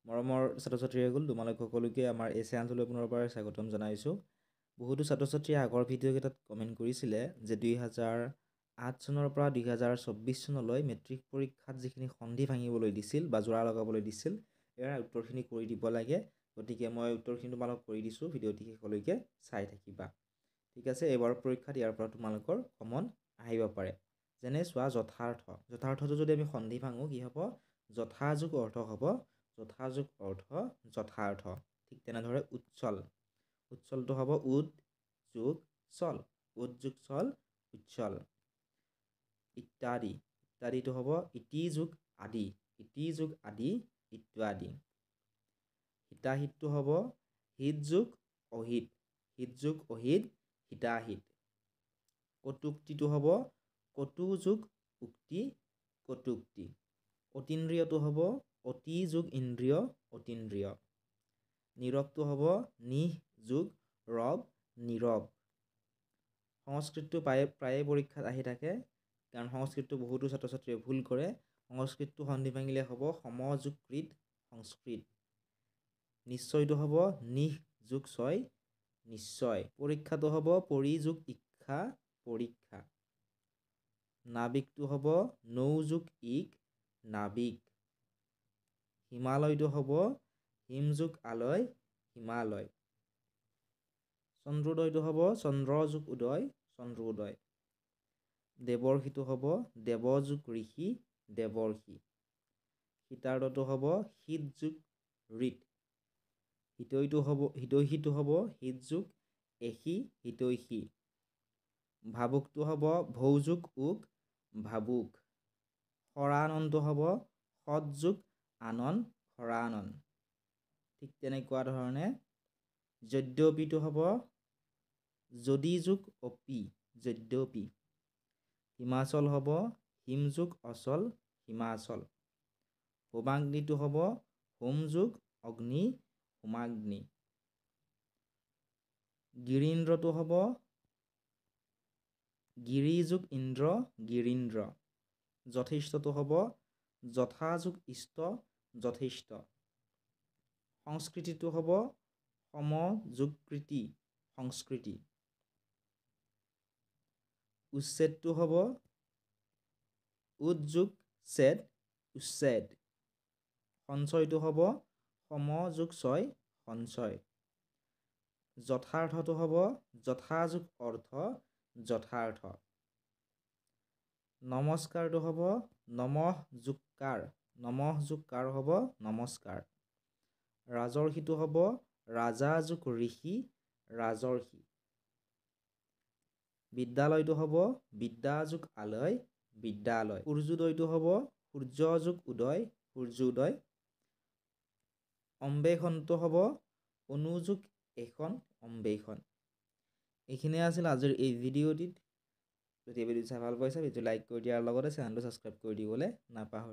মৰমৰ ছাত্ৰ-ছাত্ৰীসকল, তোমালোক সকলোকে আমাৰ এই চেনেলটোলৈ পুনৰবাৰ স্বাগতম জনাইছোঁ। বহুতো ছাত্ৰ-ছাত্ৰীয়ে আগৰ ভিডিঅ'কেইটাত কমেণ্ট কৰিছিলে যে 2008 চনৰ পৰা 2024 চনলৈ মেট্ৰিক পৰীক্ষাত যিখিনি সন্ধি ভাঙিবলৈ দিছিল বা জোৰা লগাবলৈ দিছিল, ইয়াৰ উত্তৰখিনি কৰি দিব লাগে। গতিকে মই উত্তৰখিনি তোমালোক কৰি দিছোঁ, ভিডিঅ'টি শেষলৈকে চাই থাকিবা। ঠিক আছে, এইবাৰ পৰীক্ষাত ইয়াৰ পৰা তোমালোকৰ কমন আহিব পাৰে। যেনে চোৱা, যথাৰ্থটো যদি আমি সন্ধি ভাঙোঁ কি হ'ব? যথাযোগ অৰ্থ হ'ব যথাযোগ অৰ্থ যথাৰ্থ। ঠিক তেনেদৰে উচ্চলটো হ'ব উদ যোগ চল, উদ যোগ চল উচ্চল। ইত্যাদিটো হ'ব ইতি যোগ আদি, ইতি যোগ আদি ইত্যাদি। হিতাহিতটো হ'ব হিত যোগ অহিত, হিত যোগ অহিত হিতাহিত। কটুক্তিটো হ'ব কটু যোগ উক্তি কটুক্তি। অতীন্দ্ৰিয়টো হ'ব অতি যোগ ইন্দ্ৰিয় অতীন্দ্ৰিয়। নীৰৱটো হ'ব নিহ যোগ ৰৱ নীৰৱ। সংস্কৃতটো প্ৰায়ে পৰীক্ষাত আহি থাকে, কাৰণ সংস্কৃতটো বহুতো ছাত্ৰ ছাত্ৰীয়ে ভুল কৰে। সংস্কৃতটো সন্ধি ভাঙিলে হ'ব সম যোগ কৃত সংস্কৃত। নিশ্চয়টো হ'ব নিহ যোগ ছয় নিশ্চয়। পৰীক্ষাটো হ'ব পৰি যোগ ইক্ষা পৰীক্ষা। নাবিকটো হ'ব নৌ যোগ ইক নাবিক। হিমালয়টো হ'ব হিম যোগ আলয় হিমালয়। চন্দ্ৰোদয়টো হ'ব চন্দ্ৰ যোগ উদয় চন্দ্ৰোদয়। দেৱৰ্ষিটো হ'ব দেৱ যোগ ঋষি দেৱৰ্ষি। শীতাৰ্ধটো হ'ব শীত যোগ ঋত। হিতৈষীটো হ'ব শীত যোগ এষি হিতৈষী। ভাবুকটো হ'ব ভৌ যোগ উক ভাবুক। শৰাননটো হ'ব সৎ যোগ আনন শৰানন। ঠিক তেনেকুৱা ধৰণে যদ্যপিটো হ'ব যদি যোগ অপি যদ্যপি। হিমাচল হ'ব হিম যোগ অচল হিমাচল। হোমাগ্নিটো হ'ব হোম যোগ অগ্নি হোমাগ্নি। গিৰীন্দ্ৰটো হ'ব গিৰি যোগ ইন্দ্ৰ গিৰীন্দ্ৰ। যথেষ্টটো হ'ব যথা যোগ ইষ্ট যথেষ্ট। সংস্কৃতিটো হ'ব সম যোগ কৃতি সংস্কৃতি। উচ্ছেদটো হ'ব উদ যোগ ছেদ উচ্ছেদ। সঞ্চয়টো হ'ব সম যোগ ছয় সঞ্চয়। যথাৰ্থটো হ'ব যথা যোগ অৰ্থ যথাৰ্থ। নমস্কাৰটো হ'ব নমঃ যোগ কাৰ হ'ব নমস্কাৰ। ৰাজৰ্ষিটো হ'ব ৰাজা যোগ ঋষি ৰাজৰ্ষি। বিদ্যালয়টো হ'ব বিদ্যা যোগ আলয় বিদ্যালয়। সূৰ্যোদয়টো হ'ব সূৰ্য যোগ উদয় সূৰ্যোদয়। অম্বেষণটো হ'ব অনুযোগ এইখন অম্বেষণ। এইখিনিয়ে আছিল আজিৰ এই ভিডিঅ'টিত। যদি ভিডিঅ' চাই ভাল পাইছা, ভিডিঅ' লাইক কৰি দিয়াৰ লগতে চেনেলটো ছাবস্ক্ৰাইব কৰি দিবলৈ নাপাহৰিবা।